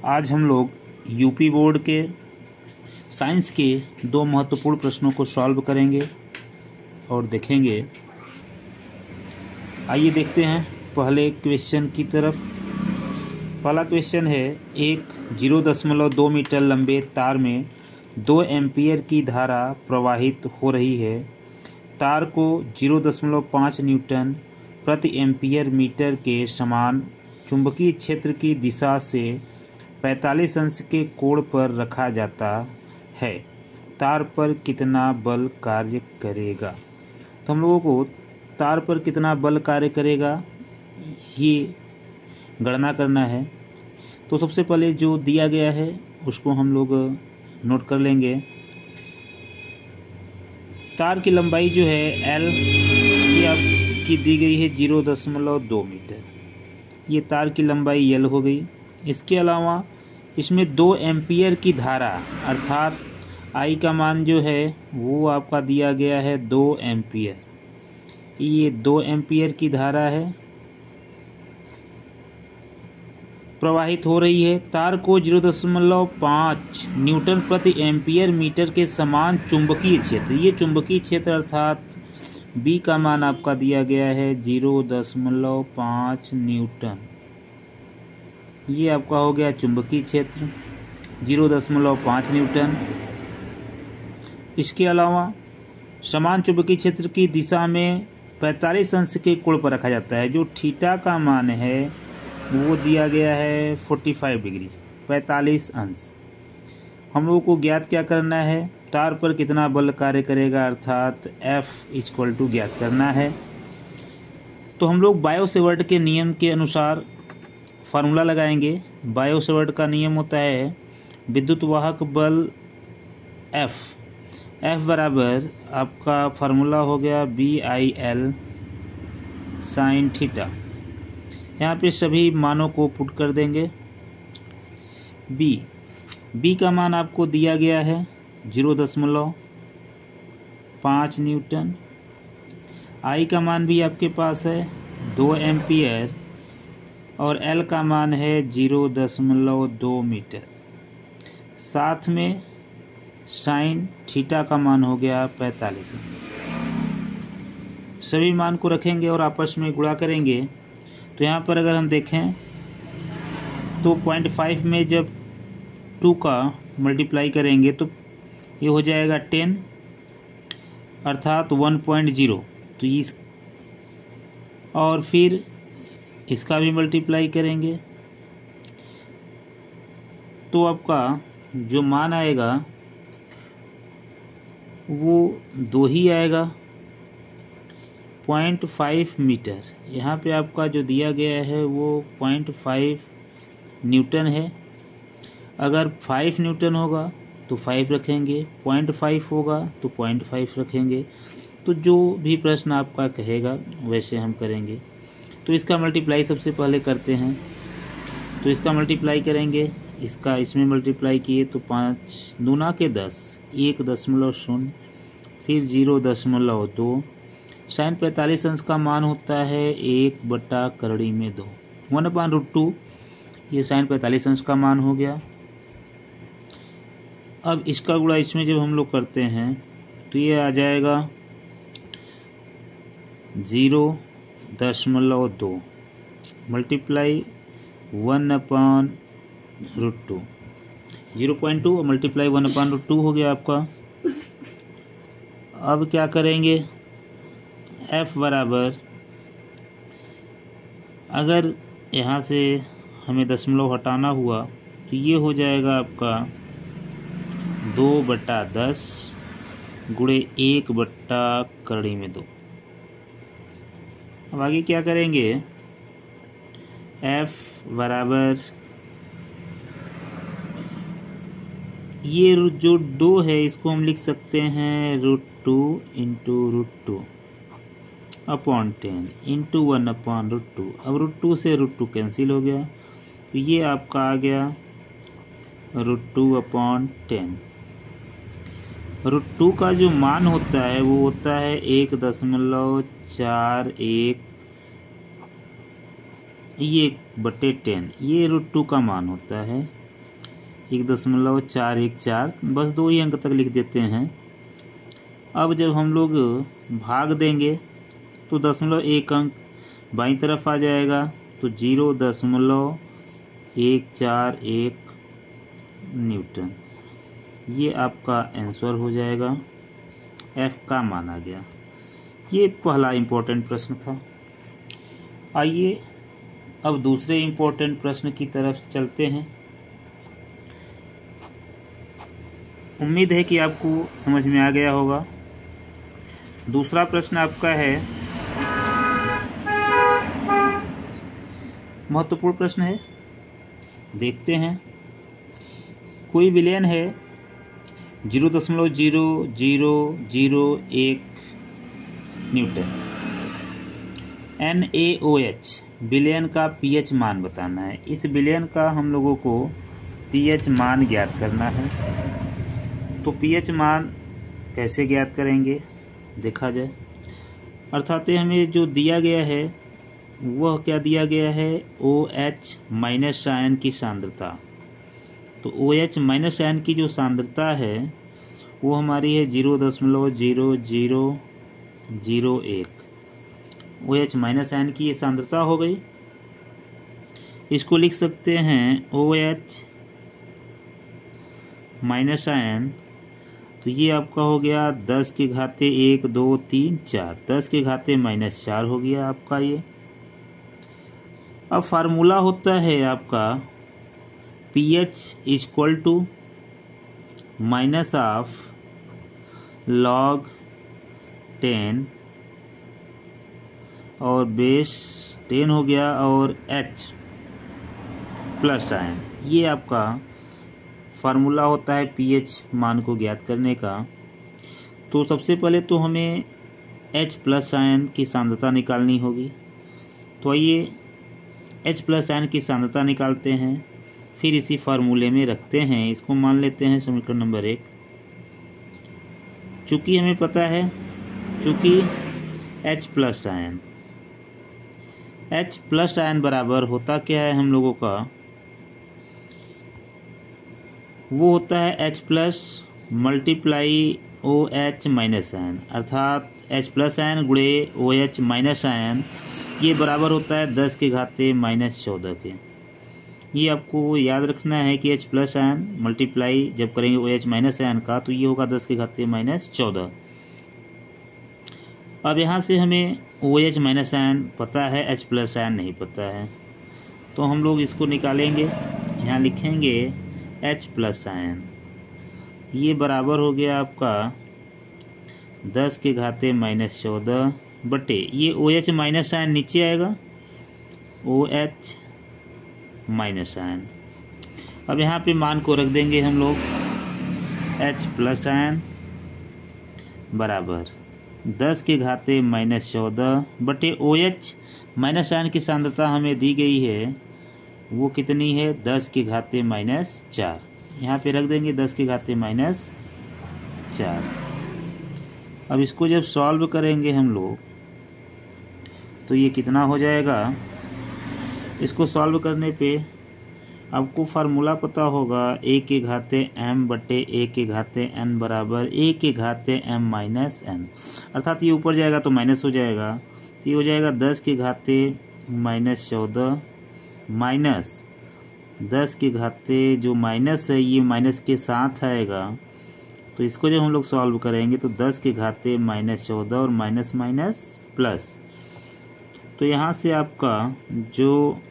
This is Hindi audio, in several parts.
आज हम लोग यूपी बोर्ड के साइंस के दो महत्वपूर्ण प्रश्नों को सॉल्व करेंगे और देखेंगे। आइए देखते हैं पहले क्वेश्चन की तरफ। पहला क्वेश्चन है, एक 0.2 मीटर लंबे तार में 2 एम्पीयर की धारा प्रवाहित हो रही है। तार को 0.5 न्यूटन प्रति एम्पीयर मीटर के समान चुंबकीय क्षेत्र की दिशा से 45 अंश के कोण पर रखा जाता है। तार पर कितना बल कार्य करेगा? तो हम लोगों को तार पर कितना बल कार्य करेगा ये गणना करना है। तो सबसे पहले जो दिया गया है उसको हम लोग नोट कर लेंगे। तार की लंबाई जो है L ये आपकी दी गई है 0.2 मीटर। ये तार की लंबाई L हो गई। इसके अलावा इसमें 2 एम्पीयर की धारा अर्थात I का मान जो है वो आपका दिया गया है 2 एम्पीयर। ये 2 एम्पीयर की धारा है प्रवाहित हो रही है। तार को 0.5 न्यूटन प्रति एम्पीयर मीटर के समान चुंबकीय क्षेत्र, ये चुंबकीय क्षेत्र अर्थात B का मान आपका दिया गया है 0.5 न्यूटन। ये आपका हो गया चुंबकीय क्षेत्र 0.5 न्यूटन। इसके अलावा समान चुंबकीय क्षेत्र की दिशा में 45 अंश के कोण पर रखा जाता है। जो थीटा का मान है वो दिया गया है 45 डिग्री, 45 अंश। हम लोगों को ज्ञात क्या करना है? तार पर कितना बल कार्य करेगा अर्थात F ज्ञात करना है। तो हम लोग बायो-सेवर्ट के नियम के अनुसार फार्मूला लगाएंगे। बायो-सेवर्ट का नियम होता है विद्युत वाहक बल F बराबर आपका फार्मूला हो गया BIL साइन थीटा। यहाँ पे सभी मानों को पुट कर देंगे। B का मान आपको दिया गया है 0.5 न्यूटन। I का मान भी आपके पास है 2 एम्पीयर और L का मान है 0.2 मीटर। साथ में साइन थीटा का मान हो गया 45 अंश। सभी मान को रखेंगे और आपस में गुणा करेंगे। तो यहाँ पर अगर हम देखें तो 0.5 में जब 2 का मल्टीप्लाई करेंगे तो ये हो जाएगा 10 अर्थात 1.0। तो इस और फिर इसका भी मल्टीप्लाई करेंगे तो आपका जो मान आएगा वो 2 ही आएगा 0.5 मीटर। यहाँ पे आपका जो दिया गया है वो 0.5 न्यूटन है। अगर 5 न्यूटन होगा तो 5 रखेंगे, 0.5 होगा तो 0.5 रखेंगे। तो जो भी प्रश्न आपका कहेगा वैसे हम करेंगे। तो इसका मल्टीप्लाई सबसे पहले करते हैं। तो इसका मल्टीप्लाई करेंगे, इसका इसमें मल्टीप्लाई किए तो 5 दूना के 10, 1.0 फिर 0.2। साइन 45 अंश का मान होता है 1/√2 1/√2। ये साइन 45 अंश का मान हो गया। अब इसका गुणा इसमें जब हम लोग करते हैं तो ये आ जाएगा 0.2 मल्टीप्लाई 1/√2। 0.2 मल्टीप्लाई 1/√2 हो गया आपका। अब क्या करेंगे? F बराबर, अगर यहाँ से हमें दशमलव हटाना हुआ तो ये हो जाएगा आपका 2/10 गुणे 1/√2। अब आगे क्या करेंगे? F बराबर ये जो 2 है इसको हम लिख सकते हैं √2 × √2 अपॉन 10 × 1/√2। अब √2 से √2 कैंसिल हो गया तो ये आपका आ गया √2/10। √2 का जो मान होता है वो होता है 1.41 ये 1/10। ये √2 का मान होता है। 1.414, बस 2 ही अंक तक लिख देते हैं। अब जब हम लोग भाग देंगे तो 0.1 अंक बाईं तरफ आ जाएगा, तो 0.141 न्यूटन। ये आपका आंसर हो जाएगा, एफ का मान आ गया। ये पहला इम्पोर्टेंट प्रश्न था। आइए अब दूसरे इम्पोर्टेंट प्रश्न की तरफ चलते हैं। उम्मीद है कि आपको समझ में आ गया होगा। दूसरा प्रश्न आपका है, महत्वपूर्ण प्रश्न है, देखते हैं। कोई विलयन है 0.0001 न्यूटन। NaOH विलयन का pH मान बताना है। इस विलयन का हम लोगों को pH मान ज्ञात करना है। तो pH मान कैसे ज्ञात करेंगे देखा जाए। अर्थात हमें जो दिया गया है वह क्या दिया गया है, OH माइनस आयन की सांद्रता। तो OH माइनस आयन की जो सांद्रता है वो हमारी है 0.0001। OH माइनस आयन की ये सांद्रता हो गई। इसको लिख सकते हैं OH माइनस आयन, तो ये आपका हो गया 10 के घाते 1 2 3 4, 10 के घाते -4 हो गया आपका ये। अब फार्मूला होता है आपका pH equal to minus of log 10 और बेस 10 हो गया और H प्लस आयन। ये आपका फार्मूला होता है pH मान को ज्ञात करने का। तो सबसे पहले तो हमें H प्लस आयन की सांद्रता निकालनी होगी। तो आइए H प्लस आयन की सांद्रता निकालते हैं, फिर इसी फार्मूले में रखते हैं। इसको मान लेते हैं समीकरण नंबर 1। चूँकि हमें पता है, चूँकि H प्लस आयन बराबर होता क्या है हम लोगों का, वो होता है H plus multiply OH minus ion, अर्थात H प्लस आयन गुणे OH माइनस आयन, ये बराबर होता है 10 के घाते -14 के। ये आपको याद रखना है कि H प्लस आयन मल्टीप्लाई जब करेंगे OH माइनस आयन का तो ये होगा 10 के घाते -14। अब यहाँ से हमें OH माइनस आयन पता है, H प्लस आयन नहीं पता है, तो हम लोग इसको निकालेंगे। यहाँ लिखेंगे H प्लस आयन, ये बराबर हो गया आपका 10 के घाते -14 बटे ये OH माइनस आयन नीचे आएगा, OH माइनस आयन। अब यहाँ पे मान को रख देंगे हम लोग, H प्लस आयन बराबर 10 के घाते -14 बटे OH माइनस आयन की सांद्रता हमें दी गई है, वो कितनी है 10 के घाते -4। यहाँ पे रख देंगे 10 के घाते -4। अब इसको जब सॉल्व करेंगे हम लोग तो ये कितना हो जाएगा। इसको सॉल्व करने पे आपको फार्मूला पता होगा a के घाते m बटे a के घाते n बराबर a के घाते m माइनस n, अर्थात ये ऊपर जाएगा तो माइनस हो जाएगा, तो ये हो जाएगा 10 के घाते -14 माइनस 10 के घाते जो माइनस है ये माइनस के साथ आएगा। तो इसको जब हम लोग सॉल्व करेंगे तो 10 के घाते -14 और माइनस माइनस प्लस, तो यहाँ से आपका जो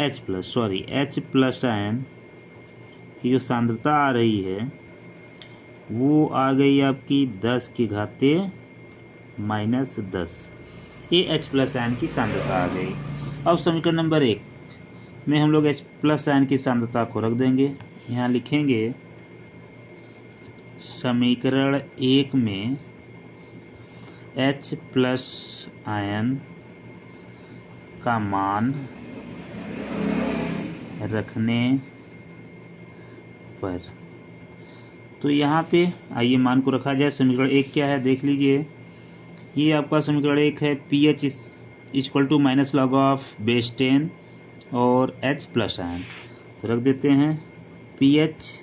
H प्लस आयन की जो सांद्रता आ रही है वो आ गई आपकी 10 के घाते -10। ये H प्लस आयन की सांद्रता आ गई। अब समीकरण नंबर 1 में हम लोग H प्लस आयन की सांद्रता को रख देंगे। यहाँ लिखेंगे समीकरण 1 में H प्लस आयन का मान रखने पर, तो यहाँ पे आइए मान को रखा जाए। समीकरण 1 क्या है देख लीजिए। ये आपका समीकरण 1 है pH equal to minus log of base 10 और H प्लस आयन, तो रख देते हैं pH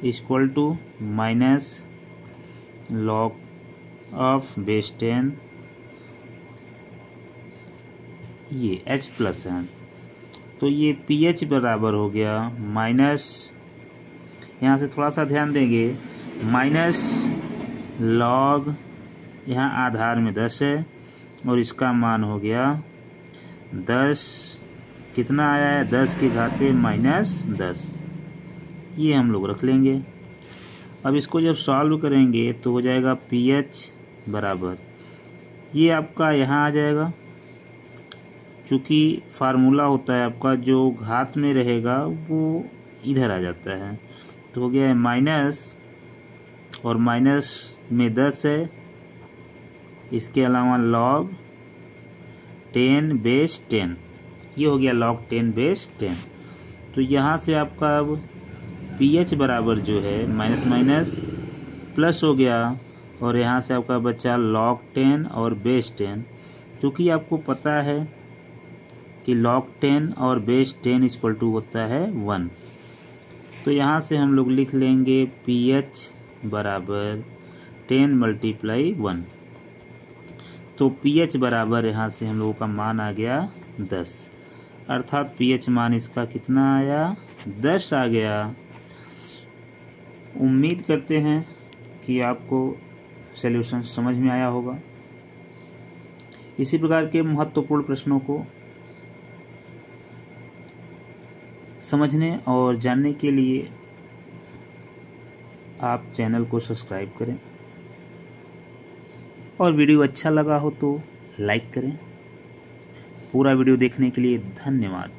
equal to minus log of base 10, ये H प्लस है, तो ये pH बराबर हो गया माइनस, यहाँ से थोड़ा सा ध्यान देंगे, माइनस लॉग, यहाँ आधार में 10 है और इसका मान हो गया 10, कितना आया है 10 की घाते माइनस 10, ये हम लोग रख लेंगे। अब इसको जब सॉल्व करेंगे तो हो जाएगा pH बराबर, ये आपका यहाँ आ जाएगा, चूँकि फार्मूला होता है आपका जो घात में रहेगा वो इधर आ जाता है, तो हो गया है माइनस, और माइनस में 10 है, इसके अलावा log 10 बेस 10, ये हो गया log 10 बेस 10। तो यहाँ से आपका अब pH बराबर जो है माइनस माइनस प्लस हो गया, और यहाँ से आपका बचा log 10 और बेस 10, क्योंकि आपको पता है कि log 10 और बेस 10 इक्वल टू होता है 1, तो यहाँ से हम लोग लिख लेंगे pH बराबर 10 मल्टीप्लाई 1, तो pH बराबर यहाँ से हम लोगों का मान आ गया 10, अर्थात pH मान इसका कितना आया 10 आ गया। उम्मीद करते हैं कि आपको सॉल्यूशन समझ में आया होगा। इसी प्रकार के महत्वपूर्ण प्रश्नों को समझने और जानने के लिए आप चैनल को सब्सक्राइब करें, और वीडियो अच्छा लगा हो तो लाइक करें। पूरा वीडियो देखने के लिए धन्यवाद।